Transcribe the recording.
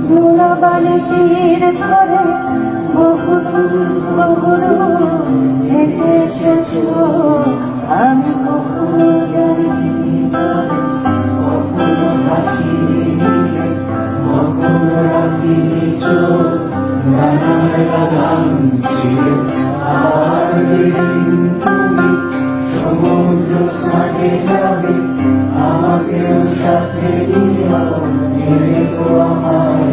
মূলাবানে তীর ধরে বহুদূর হেঁটে এসেছ, আমি কখনো জানি কখনো হাসি দিলে কখনো রাখি চোখ নানার লাগাম ছিল। আর যেদিন তুমি সমুদ্র স্নানে যাবে আমাকেও সাথে নিয়ে তো আমার